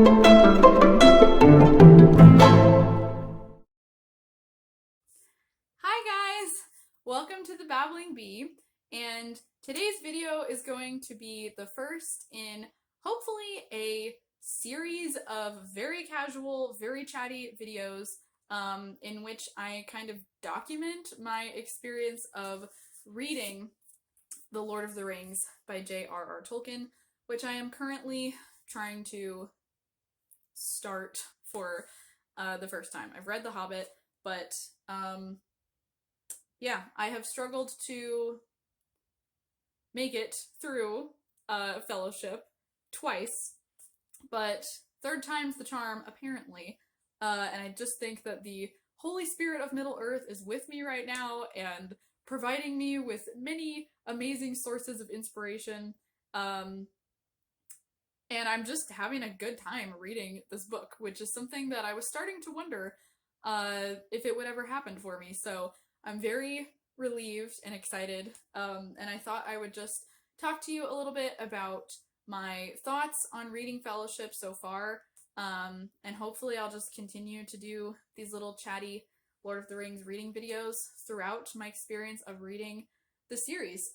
Hi guys! Welcome to the Babbling Bee, and today's video is going to be the first in hopefully a series of very casual, very chatty videos in which I kind of document my experience of reading The Lord of the Rings by J.R.R. Tolkien, which I am currently trying to start for the first time. I've read The Hobbit, but yeah, I have struggled to make it through Fellowship twice, but third time's the charm, apparently. And I just think that the Holy Spirit of Middle-earth is with me right now and providing me with many amazing sources of inspiration. And I'm just having a good time reading this book, which is something that I was starting to wonder if it would ever happen for me. So I'm very relieved and excited, and I thought I would just talk to you a little bit about my thoughts on reading Fellowship so far, and hopefully I'll just continue to do these little chatty Lord of the Rings reading videos throughout my experience of reading the series.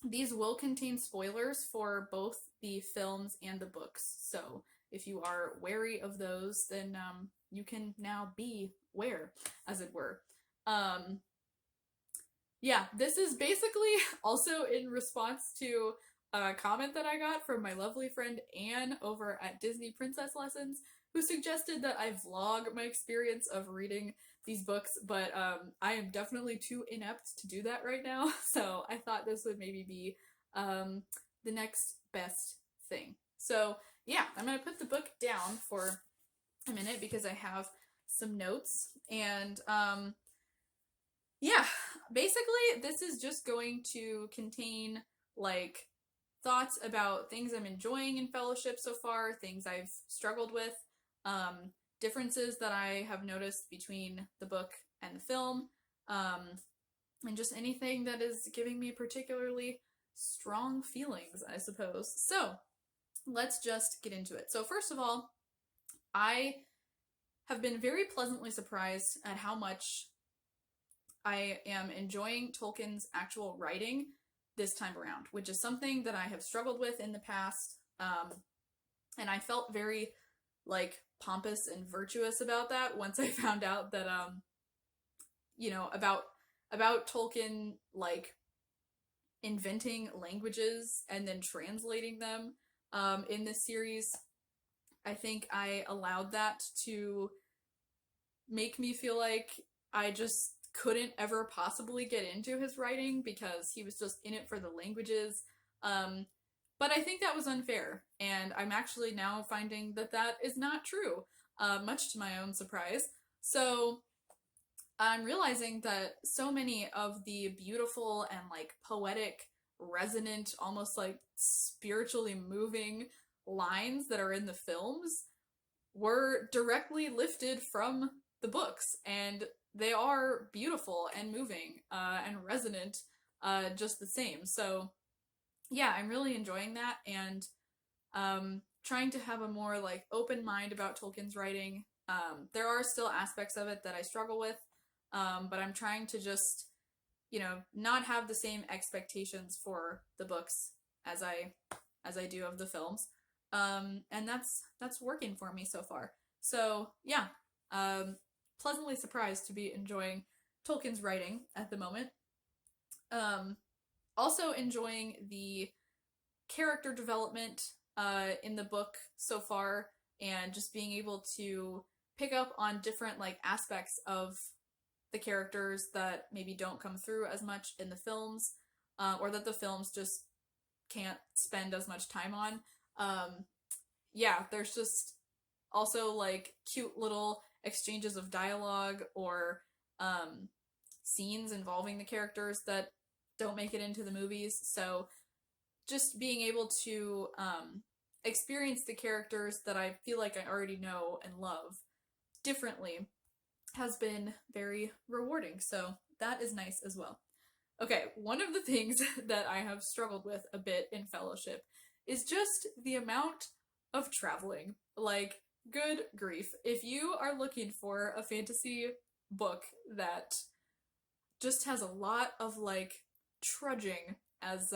These will contain spoilers for both the films and the books, so if you are wary of those, then you can now be ware, as it were. Yeah, this is basically also in response to a comment that I got from my lovely friend Anne over at Disney Princess Lessons, who suggested that I vlog my experience of reading these books, but I am definitely too inept to do that right now, so I thought this would maybe be the next best thing. So yeah, I'm gonna put the book down for a minute because I have some notes, and yeah, basically this is just going to contain like thoughts about things I'm enjoying in Fellowship so far, things I've struggled with, differences that I have noticed between the book and the film, and just anything that is giving me particularly strong feelings, I suppose. So let's just get into it. So first of all, I have been very pleasantly surprised at how much I am enjoying Tolkien's actual writing this time around, which is something that I have struggled with in the past, and I felt very, like, pompous and virtuous about that once I found out that, you know, about Tolkien, like, inventing languages and then translating them in this series. I think I allowed that to make me feel like I just couldn't ever possibly get into his writing because he was just in it for the languages. But I think that was unfair, and I'm actually now finding that that is not true, much to my own surprise. So I'm realizing that so many of the beautiful and like poetic, resonant, almost like spiritually moving lines that are in the films were directly lifted from the books, and they are beautiful and moving and resonant just the same. So yeah, I'm really enjoying that, and trying to have a more like open mind about Tolkien's writing. There are still aspects of it that I struggle with, but I'm trying to just, you know, not have the same expectations for the books as I do of the films. And that's working for me so far. So yeah, pleasantly surprised to be enjoying Tolkien's writing at the moment. Also enjoying the character development in the book so far, and just being able to pick up on different like aspects of the characters that maybe don't come through as much in the films, or that the films just can't spend as much time on. Yeah, there's just also like cute little exchanges of dialogue or scenes involving the characters that don't make it into the movies. So just being able to experience the characters that I feel like I already know and love differently has been very rewarding. So that is nice as well. Okay, one of the things that I have struggled with a bit in Fellowship is just the amount of traveling. Like, good grief. If you are looking for a fantasy book that just has a lot of, like, trudging, as,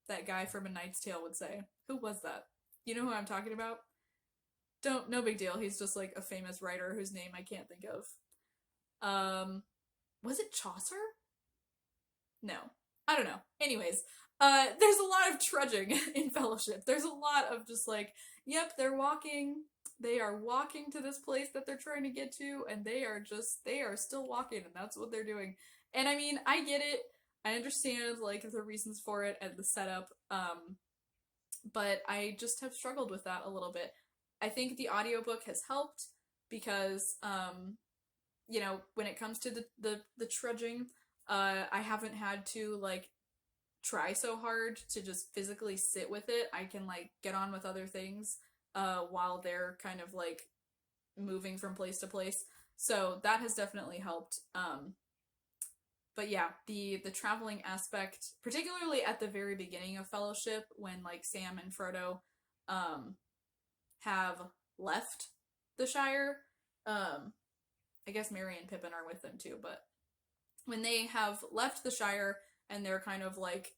that guy from A Knight's Tale would say. Who was that? You know who I'm talking about? No big deal. He's just, like, a famous writer whose name I can't think of. Was it Chaucer? No. I don't know. Anyways, there's a lot of trudging in Fellowship. There's a lot of just like, yep, they are walking to this place that they're trying to get to, and they are still walking, and that's what they're doing. And I mean, I get it. I understand, like, the reasons for it and the setup, but I just have struggled with that a little bit. I think the audiobook has helped because, you know, when it comes to the trudging, I haven't had to, like, try so hard to just physically sit with it. I can, like, get on with other things, while they're kind of, like, moving from place to place. So that has definitely helped. But yeah, the traveling aspect, particularly at the very beginning of Fellowship, when, like, Sam and Frodo, have left the Shire, I guess Merry and Pippin are with them too, but when they have left the Shire and they're kind of like,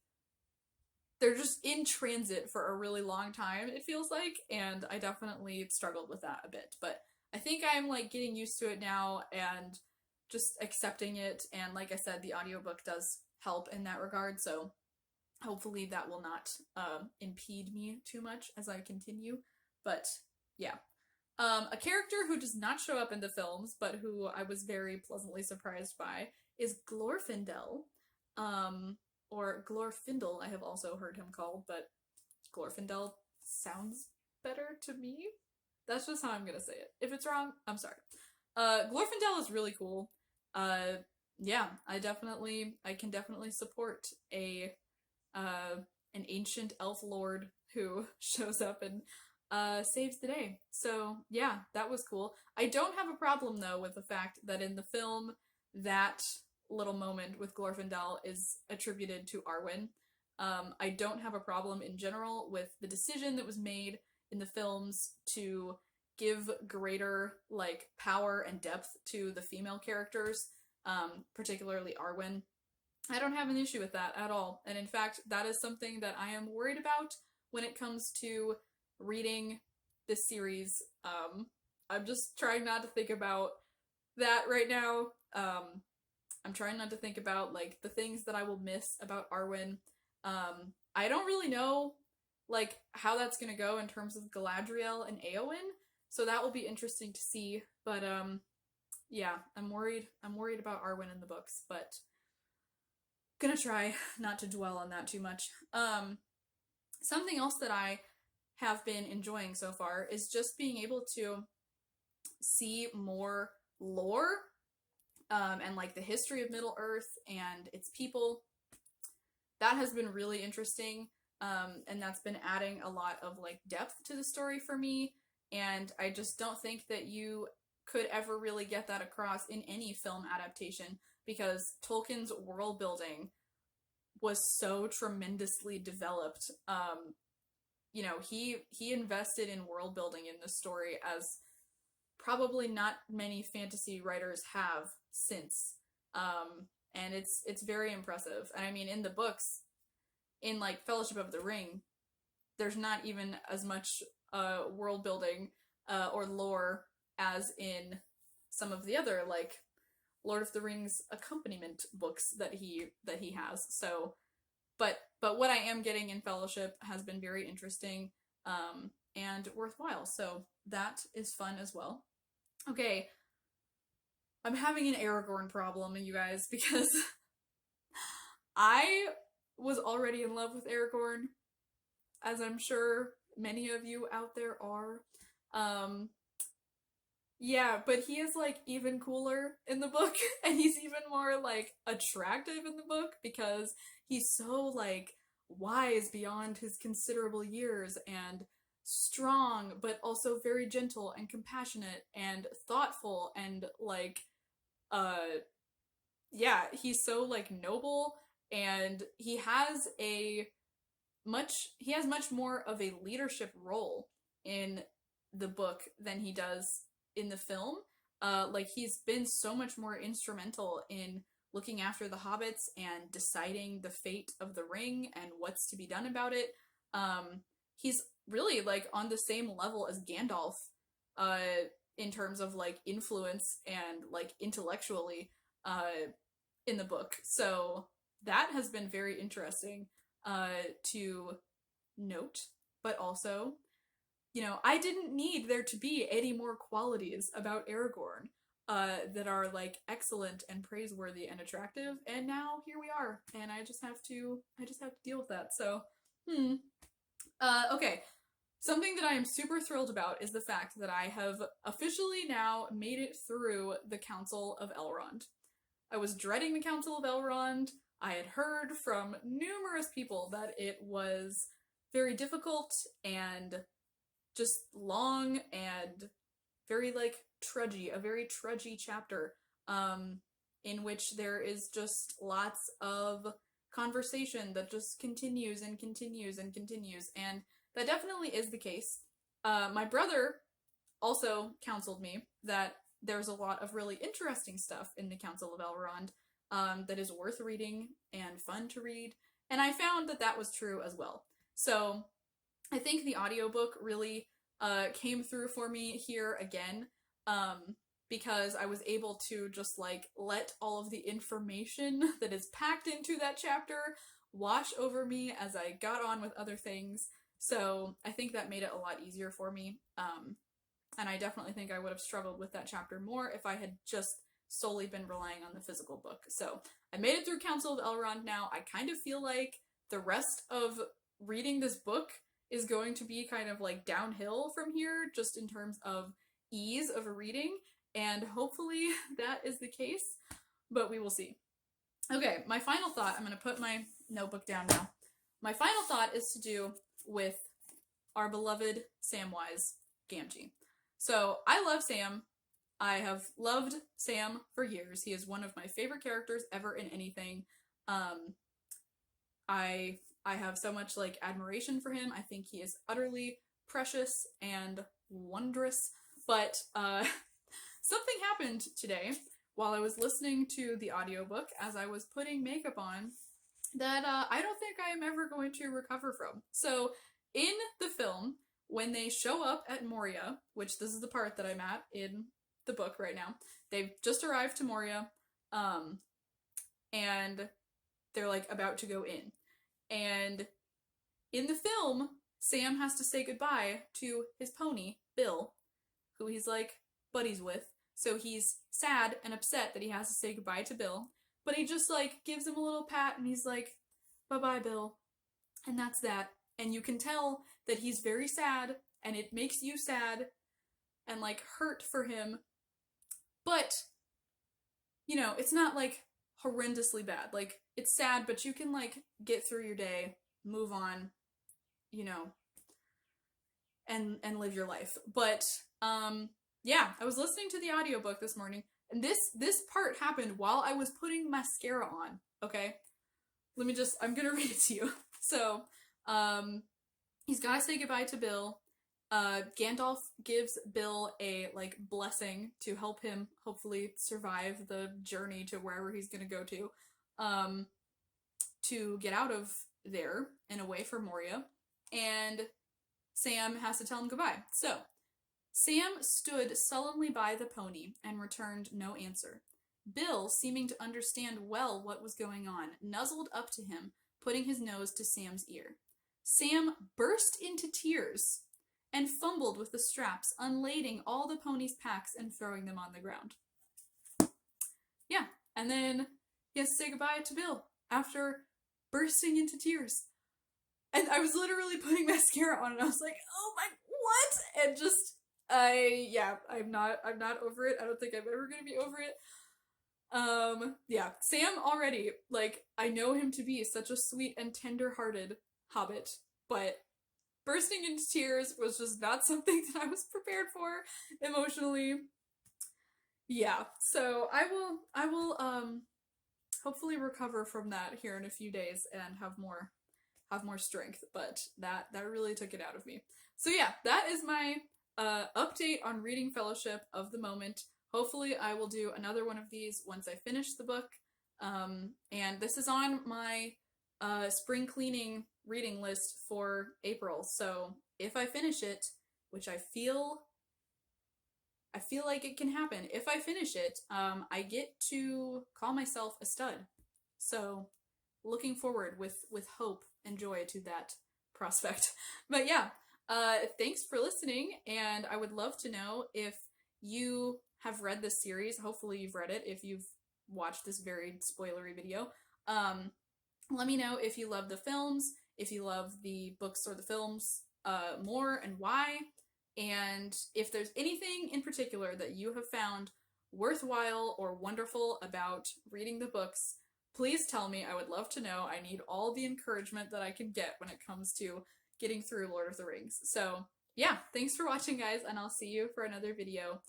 they're just in transit for a really long time, it feels like, and I definitely struggled with that a bit, but I think I'm, like, getting used to it now and just accepting it, and like I said, the audiobook does help in that regard, so hopefully that will not impede me too much as I continue, but yeah. A character who does not show up in the films, but who I was very pleasantly surprised by, is Glorfendell, or Glorfindel, I have also heard him called, but Glorfindel sounds better to me. That's just how I'm gonna say it. If it's wrong, I'm sorry. Glorfindel is really cool. Yeah, I can definitely support an ancient elf lord who shows up and saves the day. So yeah, that was cool. I don't have a problem though with the fact that in the film that little moment with Glorfindel is attributed to Arwen. I don't have a problem in general with the decision that was made in the films to give greater, like, power and depth to the female characters, particularly Arwen. I don't have an issue with that at all. And in fact, that is something that I am worried about when it comes to reading this series. I'm just trying not to think about that right now. I'm trying not to think about, like, the things that I will miss about Arwen. I don't really know, like, how that's gonna go in terms of Galadriel and Éowyn, so that will be interesting to see, but, yeah, I'm worried about Arwen in the books, but gonna try not to dwell on that too much. Something else that I have been enjoying so far is just being able to see more lore, and, like, the history of Middle-earth and its people. That has been really interesting, and that's been adding a lot of, like, depth to the story for me, and I just don't think that you could ever really get that across in any film adaptation, because Tolkien's world building was so tremendously developed. You know, he invested in world building in this story as probably not many fantasy writers have since. And it's very impressive. And I mean, in the books, in, like, Fellowship of the Ring, there's not even as much world building or lore as in some of the other, like, Lord of the Rings accompaniment books that he has. So, but what I am getting in Fellowship has been very interesting, and worthwhile. So that is fun as well. Okay, I'm having an Aragorn problem, you guys, because I was already in love with Aragorn, as I'm sure many of you out there are. Yeah, but he is, like, even cooler in the book, and he's even more, like, attractive in the book, because he's so, like, wise beyond his considerable years, and strong, but also very gentle and compassionate and thoughtful, and, like, yeah, he's so, like, noble, and he has much more of a leadership role in the book than he does in the film. Like, he's been so much more instrumental in looking after the hobbits and deciding the fate of the ring and what's to be done about it. He's really, like, on the same level as Gandalf, in terms of, like, influence and, like, intellectually, in the book. So that has been very interesting, to note, but also, you know, I didn't need there to be any more qualities about Aragorn that are, like, excellent and praiseworthy and attractive, and now here we are, and I just have to deal with that. So, okay. Something that I am super thrilled about is the fact that I have officially now made it through the Council of Elrond. I was dreading the Council of Elrond. I had heard from numerous people that it was very difficult and just long and very, like, trudgy, a very trudgy chapter, in which there is just lots of conversation that just continues and continues and continues, and that definitely is the case. My brother also counseled me that there's a lot of really interesting stuff in the Council of Elrond, that is worth reading and fun to read, and I found that that was true as well. So I think the audiobook really came through for me here again, because I was able to just, like, let all of the information that is packed into that chapter wash over me as I got on with other things. So I think that made it a lot easier for me, and I definitely think I would have struggled with that chapter more if I had just solely been relying on the physical book. So I made it through Council of Elrond now. I kind of feel like the rest of reading this book is going to be kind of, like, downhill from here, just in terms of ease of reading, and hopefully that is the case, but we will see. Okay, my final thought, I'm going to put my notebook down now. My final thought is to do with our beloved Samwise Gamgee. So, I love Sam. I have loved Sam for years. He is one of my favorite characters ever in anything. I have so much, like, admiration for him. I think he is utterly precious and wondrous, but something happened today while I was listening to the audiobook as I was putting makeup on that I don't think I am ever going to recover from. So, in the film, when they show up at Moria, which this is the part that I'm at in the book right now, they've just arrived to Moria, and they're, like, about to go in. And in the film, Sam has to say goodbye to his pony, Bill, who he's, like, buddies with. So he's sad and upset that he has to say goodbye to Bill, but he just, like, gives him a little pat and he's like, bye-bye, Bill. And that's that. And you can tell that he's very sad, and it makes you sad and, like, hurt for him. But, you know, it's not, like, horrendously bad. Like, it's sad, but you can, like, get through your day, move on, you know, and live your life. But, yeah, I was listening to the audiobook this morning, and this part happened while I was putting mascara on, okay? I'm gonna read it to you. So, he's gotta say goodbye to Bill. Gandalf gives Bill a, like, blessing to help him hopefully survive the journey to wherever he's gonna go to get out of there and away from Moria, and Sam has to tell him goodbye. So, Sam stood sullenly by the pony and returned no answer. Bill, seeming to understand well what was going on, nuzzled up to him, putting his nose to Sam's ear. Sam burst into tears and fumbled with the straps, unlading all the pony's packs and throwing them on the ground. Yeah, and then he has to say goodbye to Bill after bursting into tears. And I was literally putting mascara on and I was like, oh my, what? And just, I'm not over it. I don't think I'm ever gonna be over it. Yeah, Sam already, like, I know him to be such a sweet and tender-hearted hobbit, but bursting into tears was just not something that I was prepared for emotionally. Yeah, so I will hopefully recover from that here in a few days and have more strength, but that really took it out of me. So yeah, that is my update on Reading Fellowship of the moment. Hopefully I will do another one of these once I finish the book. And this is on my spring cleaning reading list for April. So if I finish it, which I feel like it can happen. If I finish it, I get to call myself a stud. So looking forward with hope and joy to that prospect. But yeah, thanks for listening, and I would love to know if you have read this series. Hopefully you've read it if you've watched this very spoilery video. Let me know if you love the films, if you love the books or the films more, and why. And if there's anything in particular that you have found worthwhile or wonderful about reading the books, please tell me. I would love to know. I need all the encouragement that I can get when it comes to getting through Lord of the Rings. So yeah, thanks for watching, guys, and I'll see you for another video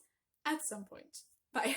at some point. Bye.